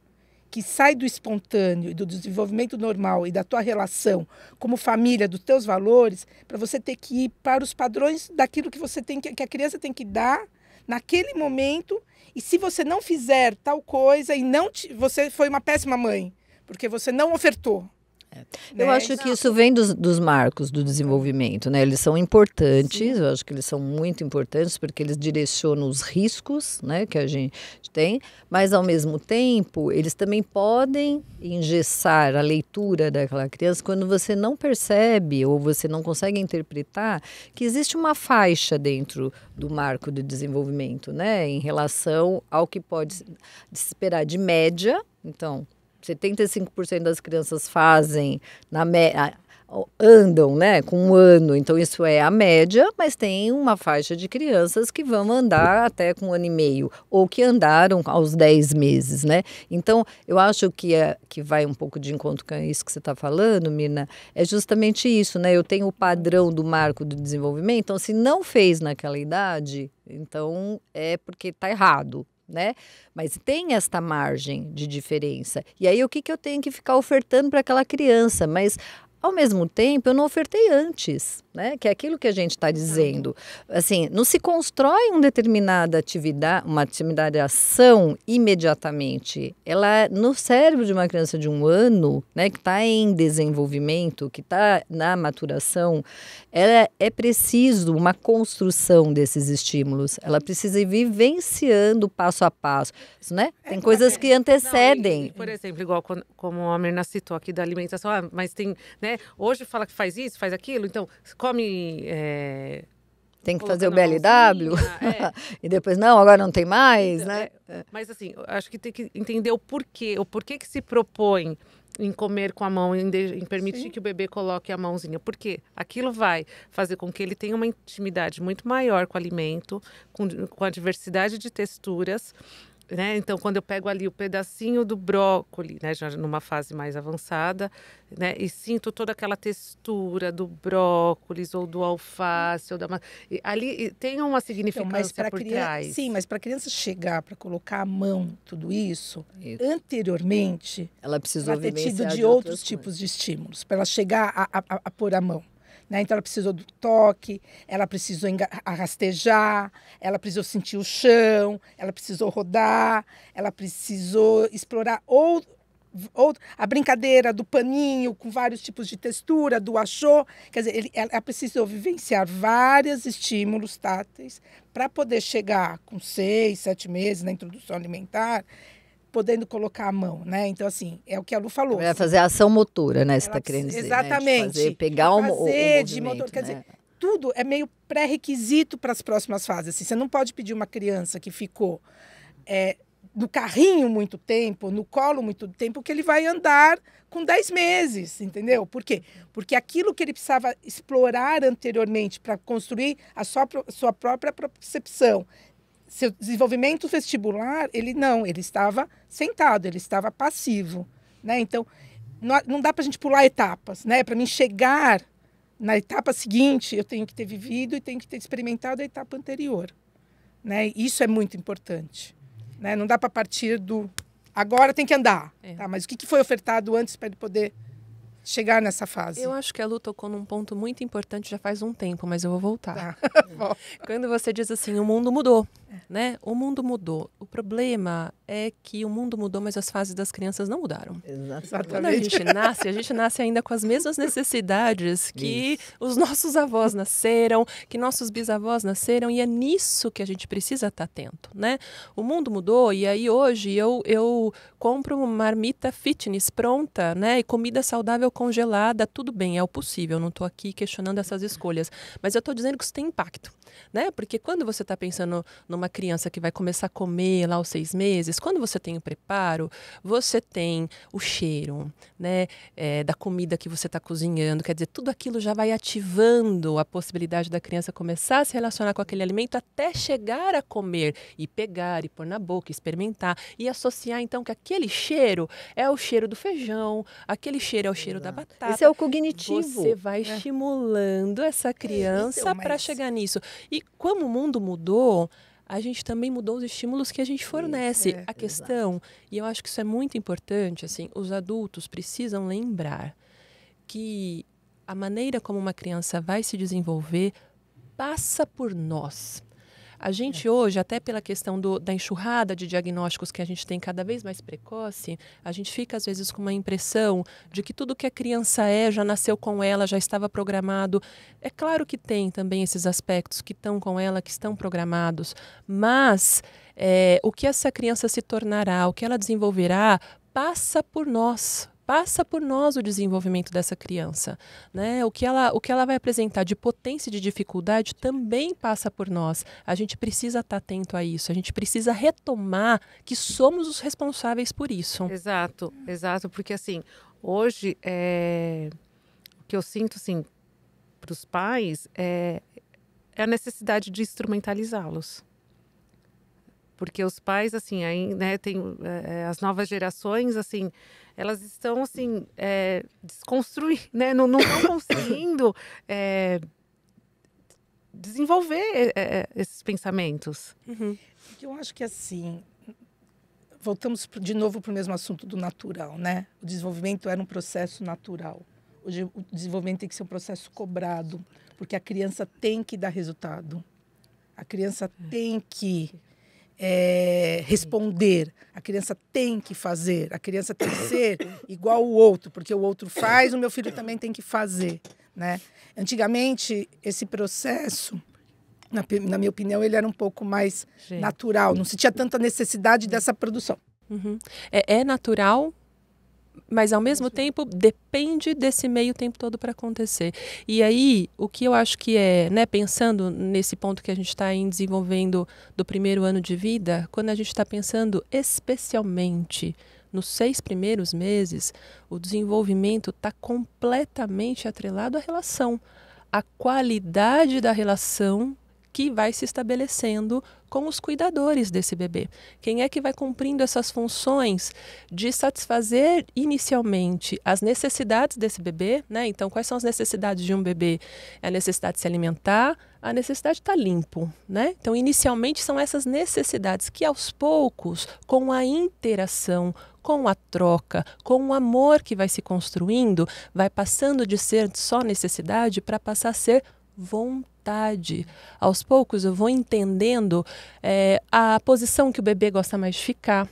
que sai do espontâneo e do desenvolvimento normal e da tua relação como família, dos teus valores, para você ter que ir para os padrões daquilo que você tem que a criança tem que dar naquele momento. E se você não fizer tal coisa e você foi uma péssima mãe, porque você não ofertou.
Eu acho que isso vem dos marcos do desenvolvimento, né? Eles são importantes, eu acho que eles são muito importantes porque eles direcionam os riscos, né, que a gente tem, mas ao mesmo tempo eles também podem engessar a leitura daquela criança quando você não percebe ou você não consegue interpretar que existe uma faixa dentro do marco do desenvolvimento, né, em relação ao que pode se esperar de média. Então, 75% das crianças fazem, andam, né, com 1 ano, então isso é a média, mas tem uma faixa de crianças que vão andar até com 1 ano e meio, ou que andaram aos 10 meses, né? Então, eu acho que vai um pouco de encontro com isso que você está falando, Mirna, é justamente isso, né? Eu tenho o padrão do marco do desenvolvimento, então se não fez naquela idade, então é porque está errado, né? Mas tem esta margem de diferença. E aí o que eu tenho que ficar ofertando para aquela criança? Mas ao mesmo tempo eu não ofertei antes, né? Que é aquilo que a gente está dizendo. Assim, não se constrói uma determinada atividade, uma atividade ação imediatamente. Ela no cérebro de uma criança de 1 ano, né, que está em desenvolvimento, que está na maturação, é preciso uma construção desses estímulos. Ela precisa ir vivenciando passo a passo, né? Tem coisas que antecedem.
Não, por exemplo, igual como a Mirna citou aqui da alimentação, mas tem, né? Hoje fala que faz isso, faz aquilo, então come.
Tem que fazer o BLW e depois não, agora não tem mais,
então,
né?
Mas assim, acho que tem que entender o porquê que se propõe em comer com a mão, em permitir que o bebê coloque a mãozinha, porque aquilo vai fazer com que ele tenha uma intimidade muito maior com o alimento, com a diversidade de texturas. Né? Então, quando eu pego ali o pedacinho do brócolis, né, já numa fase mais avançada, né, e sinto toda aquela textura do brócolis ou do alface, ali tem uma significância por trás.
Sim, mas para a criança chegar, para colocar a mão, tudo isso, anteriormente,
ela precisou
ter tido de outros tipos de estímulos, para ela chegar a pôr a mão. Né? Então, ela precisou do toque, ela precisou rastejar, ela precisou sentir o chão, ela precisou rodar, ela precisou explorar a brincadeira do paninho com vários tipos de textura, do achô. Quer dizer, ela precisou vivenciar vários estímulos táteis para poder chegar com 6, 7 meses na introdução alimentar, podendo colocar a mão, né? Então, assim, é o que a Lu falou.
Vai fazer a ação motora, né? Você está querendo dizer.
Exatamente.
Né? Pegar o movimento,
de motor. Quer
né?
dizer, tudo é meio pré-requisito para as próximas fases. Assim, você não pode pedir uma criança que ficou no carrinho muito tempo, no colo muito tempo, que ele vai andar com 10 meses, entendeu? Por quê? Porque aquilo que ele precisava explorar anteriormente para construir a sua própria percepção, seu desenvolvimento vestibular, ele estava sentado, ele estava passivo, né? Então, não dá para a gente pular etapas, né? Para mim chegar na etapa seguinte, eu tenho que ter vivido e tenho que ter experimentado a etapa anterior, né? Isso é muito importante, né? Não dá para partir do agora tem que andar, tá? Mas o que foi ofertado antes para ele poder chegar nessa fase?
Eu acho que a Lu tocou num ponto muito importante já faz um tempo, mas eu vou voltar. Quando você diz assim, o mundo mudou, né? O mundo mudou. O problema é que o mundo mudou, mas as fases das crianças não mudaram.
Exatamente.
Quando a gente nasce ainda com as mesmas necessidades que os nossos avós nasceram, que nossos bisavós nasceram, e é nisso que a gente precisa estar atento, né? O mundo mudou e aí hoje eu compro uma marmita fitness pronta, né? E comida saudável congelada, tudo bem, é o possível, não estou aqui questionando essas escolhas, mas eu estou dizendo que isso tem impacto, né? Porque quando você está pensando numa criança que vai começar a comer lá aos 6 meses, quando você tem o preparo, você tem o cheiro, né, da comida que você está cozinhando, quer dizer, tudo aquilo já vai ativando a possibilidade da criança começar a se relacionar com aquele alimento até chegar a comer e pegar e pôr na boca, experimentar e associar então que aquele cheiro é o cheiro do feijão, aquele cheiro é o cheiro da batata.
Esse é o cognitivo.
Você vai estimulando essa criança para chegar nisso. E como o mundo mudou, a gente também mudou os estímulos que a gente fornece. A questão, e eu acho que isso é muito importante, assim, os adultos precisam lembrar que a maneira como uma criança vai se desenvolver passa por nós. A gente hoje, até pela questão da enxurrada de diagnósticos que a gente tem cada vez mais precoce, a gente fica às vezes com uma impressão de que tudo que a criança já nasceu com ela, já estava programado. É claro que tem também esses aspectos que estão com ela, que estão programados, mas o que essa criança se tornará, o que ela desenvolverá, passa por nós. Passa por nós o desenvolvimento dessa criança, né? O que ela vai apresentar de potência e de dificuldade também passa por nós. A gente precisa estar atento a isso, a gente precisa retomar que somos os responsáveis por isso.
Exato, porque assim, hoje o que eu sinto assim, para os pais é a necessidade de instrumentalizá-los. Porque os pais, assim, aí, né, tem as novas gerações, assim, elas estão, assim, desconstruindo, né? Não estão conseguindo desenvolver esses pensamentos.
Uhum.
Eu acho que, assim, voltamos de novo para o mesmo assunto do natural, né? O desenvolvimento era um processo natural. Hoje, o desenvolvimento tem que ser um processo cobrado, porque a criança tem que dar resultado. A criança tem que responder, a criança tem que fazer, a criança tem que ser igual o outro, porque o outro faz, o meu filho também tem que fazer, né? Antigamente, esse processo, na minha opinião, ele era um pouco mais natural, não se tinha tanta necessidade dessa produção.
Uhum. É natural, mas ao mesmo tempo depende desse meio tempo todo para acontecer. E aí, o que eu acho que né, pensando nesse ponto que a gente está desenvolvendo do primeiro ano de vida, quando a gente está pensando especialmente nos 6 primeiros meses, o desenvolvimento está completamente atrelado à relação, à qualidade da relação que vai se estabelecendo com os cuidadores desse bebê. Quem é que vai cumprindo essas funções de satisfazer inicialmente as necessidades desse bebê, né? Então, quais são as necessidades de um bebê? É a necessidade de se alimentar, a necessidade de estar limpo, né? Então, inicialmente são essas necessidades que aos poucos, com a interação, com a troca, com o amor que vai se construindo, vai passando de ser só necessidade para passar a ser vontade. Aos poucos eu vou entendendo a posição que o bebê gosta mais de ficar,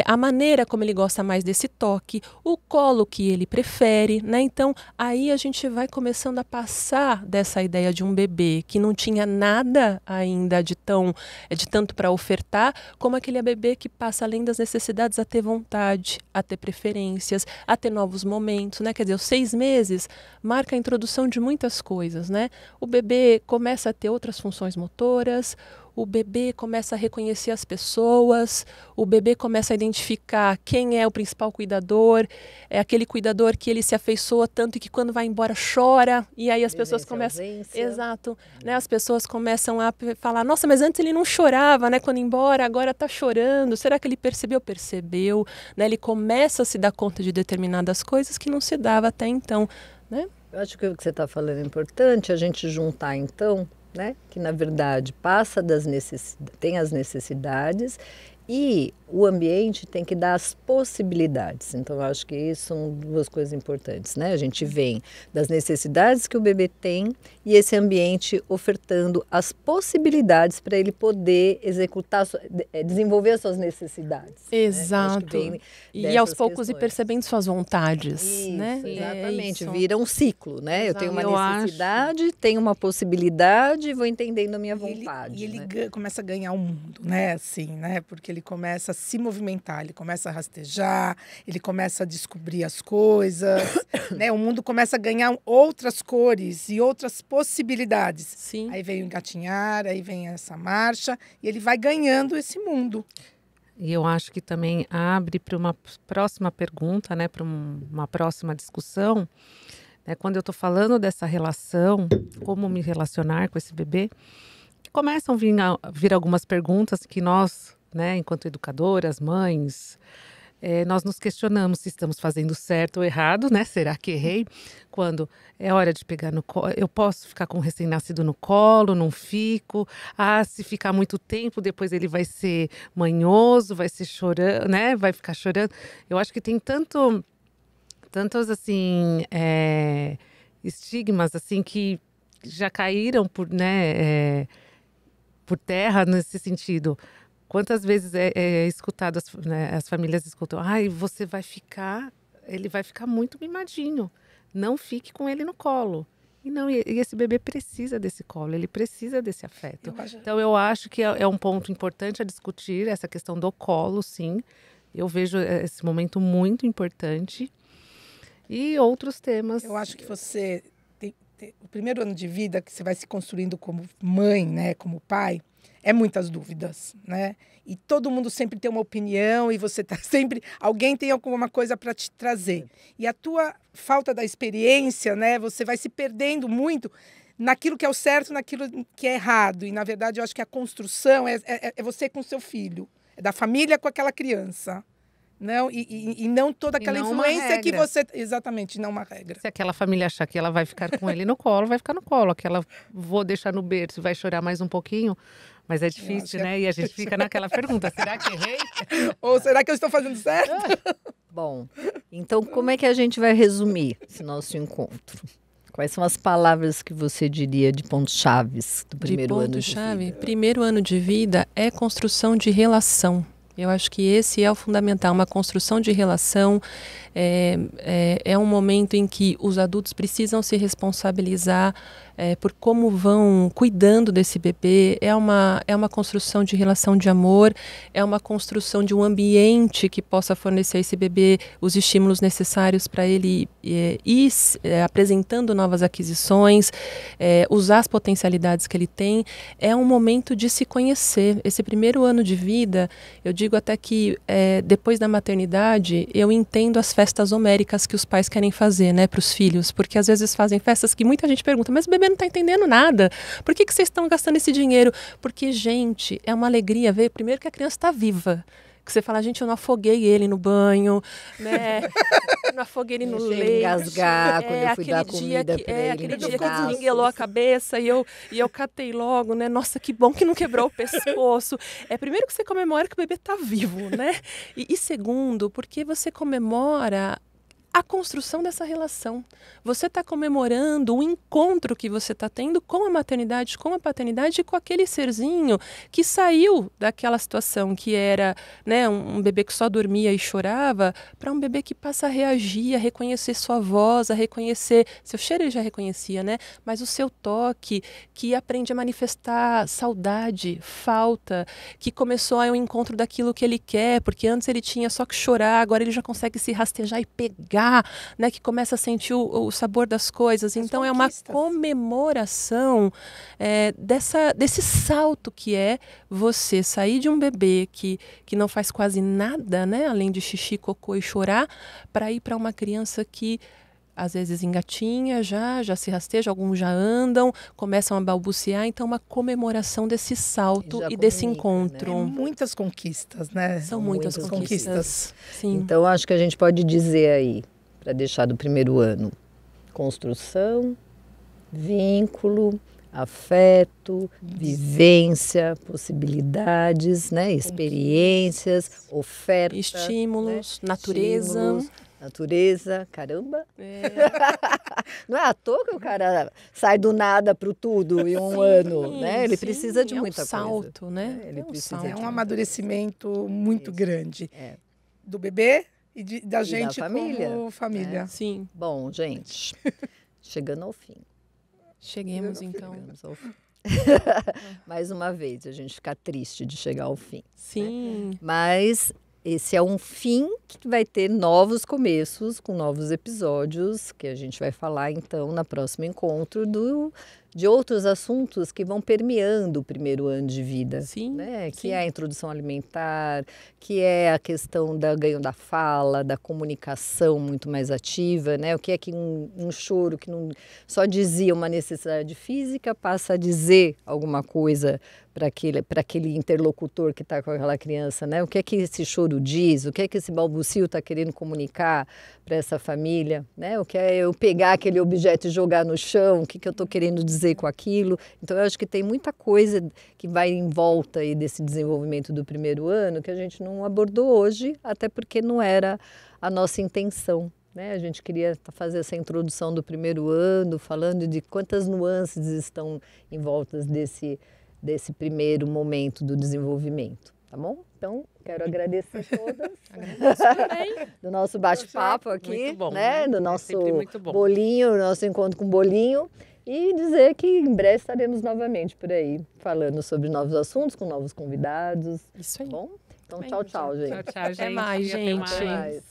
a maneira como ele gosta mais desse toque, o colo que ele prefere, né? Então, aí a gente vai começando a passar dessa ideia de um bebê que não tinha nada ainda de tanto para ofertar, como aquele bebê que passa além das necessidades a ter vontade, a ter preferências, a ter novos momentos, né? Quer dizer, os 6 meses marca a introdução de muitas coisas, né? O bebê começa a ter outras funções motoras, o bebê começa a reconhecer as pessoas, o bebê começa a identificar quem é o principal cuidador, é aquele cuidador que ele se afeiçoa tanto e que quando vai embora chora, e aí as pessoas começam... Exato, né? As pessoas começam a falar, nossa, mas antes ele não chorava, né? Quando ia embora, agora está chorando, será que ele percebeu? Percebeu, né? Ele começa a se dar conta de determinadas coisas que não se dava até então, né?
Eu acho que o que você está falando é importante, a gente juntar então, né? Que na verdade passa tem as necessidades e o ambiente tem que dar as possibilidades. Então, eu acho que isso são 2 coisas importantes, né? A gente vem das necessidades que o bebê tem e esse ambiente ofertando as possibilidades para ele poder executar, desenvolver as suas necessidades.
Exato.
Né?
E aos poucos ir percebendo suas vontades,
isso,
né?
Exatamente. Vira um ciclo, né?
Exato.
Eu tenho uma necessidade, tenho uma possibilidade, vou entendendo a minha vontade.
E ele começa a ganhar o mundo, né? Assim, né? Porque ele começa a se movimentar, ele começa a rastejar, ele começa a descobrir as coisas, né? O mundo começa a ganhar outras cores e outras possibilidades.
Sim.
Aí vem o engatinhar, aí vem essa marcha e ele vai ganhando esse mundo.
E eu acho que também abre para uma próxima pergunta, né? Para uma próxima discussão. Né? Quando eu estou falando dessa relação, como me relacionar com esse bebê, começam a vir algumas perguntas que nós, né, enquanto educadoras, mães, nós nos questionamos se estamos fazendo certo ou errado, né? Será que errei? Quando é hora de pegar no colo, eu posso ficar com o recém-nascido no colo, não fico. Se ficar muito tempo, depois ele vai ser manhoso, vai ser chorando, né? Vai ficar chorando. Eu acho que tem tantos assim estigmas assim que já caíram por terra nesse sentido. Quantas vezes é escutado, as famílias escutam, ele vai ficar muito mimadinho, não fique com ele no colo. E esse bebê precisa desse colo, ele precisa desse afeto. Então eu acho que é um ponto importante a discutir, essa questão do colo, sim. Eu vejo esse momento muito importante. E outros temas.
Eu acho que você o primeiro ano de vida que você vai se construindo como mãe, né, como pai, é muitas dúvidas, né? E todo mundo sempre tem uma opinião e você tá sempre, alguém tem alguma coisa para te trazer. E a tua falta da experiência, né, você vai se perdendo muito naquilo que é o certo, naquilo que é errado. E na verdade eu acho que a construção é você com seu filho, é da família com aquela criança. Não, e não toda aquela influência que você... Exatamente, não uma regra.
Se aquela família achar que ela vai ficar com ele no colo, vai ficar no colo. Aquela vou deixar no berço, vai chorar mais um pouquinho. Mas é difícil, né? E a gente fica naquela pergunta, será que errei?
Ou será que eu estou fazendo certo?
Bom, então como é que a gente vai resumir esse nosso encontro? Quais são as palavras que você diria de pontos-chaves do primeiro ano de vida?
Primeiro ano de vida é construção de relação. Eu acho que esse é o fundamental, uma construção de relação, é um momento em que os adultos precisam se responsabilizar por como vão cuidando desse bebê, é uma construção de relação de amor, é uma construção de um ambiente que possa fornecer a esse bebê os estímulos necessários para ele ir apresentando novas aquisições, usar as potencialidades que ele tem. É um momento de se conhecer. Esse primeiro ano de vida, eu digo até que depois da maternidade, eu entendo as festas homéricas que os pais querem fazer, né, para os filhos, porque às vezes fazem festas que muita gente pergunta, mas o bebê não está entendendo nada, por que vocês estão gastando esse dinheiro? Porque, gente, é uma alegria ver, primeiro, que a criança está viva, que você fala, gente, eu não afoguei ele no banho, né? Eu não afoguei ele no leite.
Engasgar quando eu fui dar comida para ele.
Aquele dia que esguelou a cabeça e eu catei logo, né? Nossa, que bom que não quebrou o pescoço. Primeiro que você comemora que o bebê tá vivo, né? E segundo, porque você comemora a construção dessa relação. Você está comemorando o encontro que você está tendo com a maternidade, com a paternidade e com aquele serzinho que saiu daquela situação que era, né, um bebê que só dormia e chorava, para um bebê que passa a reagir, a reconhecer sua voz, a reconhecer... Seu cheiro ele já reconhecia, né? Mas o seu toque, que aprende a manifestar saudade, falta, que começou a um encontro daquilo que ele quer, porque antes ele tinha só que chorar, agora ele já consegue se rastejar e pegar, né, que começa a sentir o sabor das coisas. Então é uma comemoração desse salto que é você sair de um bebê que não faz quase nada, né, além de xixi, cocô e chorar, para ir para uma criança que às vezes engatinha, já se rasteja, alguns já andam, começam a balbuciar, então uma comemoração desse salto e desse encontro.
Né? Muitas conquistas, né?
São muitas conquistas. Sim.
Então acho que a gente pode dizer aí, para deixar do primeiro ano, construção, vínculo, afeto, vivência, possibilidades, né? Experiências, ofertas,
estímulos,
né?
natureza.
Natureza, caramba. Não é à toa que o cara sai do nada para o tudo em um ano, né? Ele precisa de muita
salto,
coisa.
Né?
Ele precisa
um amadurecimento muito grande do bebê e da gente
família,
como família.
Sim.
Bom, gente, chegando ao fim.
Chegamos então.
Chegamos ao fim. Mais uma vez, a gente fica triste de chegar ao fim.
Sim.
Né? Mas esse é um fim que vai ter novos começos, com novos episódios, que a gente vai falar, então, no próximo encontro de outros assuntos que vão permeando o primeiro ano de vida.
Sim,
né? Que
sim.
é a introdução alimentar, que é a questão do ganho da fala, da comunicação muito mais ativa, né? O que é que um choro que não só dizia uma necessidade física passa a dizer alguma coisa para aquele interlocutor que está com aquela criança, né? O que é que esse choro balbucio diz, o que é que esse balbucio está querendo comunicar para essa família, né? O que é eu pegar aquele objeto e jogar no chão, o que eu estou querendo dizer com aquilo. Então, eu acho que tem muita coisa que vai em volta aí desse desenvolvimento do primeiro ano que a gente não abordou hoje, até porque não era a nossa intenção. Né? A gente queria fazer essa introdução do primeiro ano, falando de quantas nuances estão em volta desse primeiro momento do desenvolvimento, tá bom? Então, quero agradecer todas do nosso bate-papo aqui,
muito bom,
né? Do nosso
muito bom.
bolinho, nosso encontro com bolinho, e dizer que em breve estaremos novamente por aí, falando sobre novos assuntos, com novos convidados.
Isso aí.
Tá bom? Então, tchau, gente.
Tchau, gente.
Até mais, gente.
Até mais.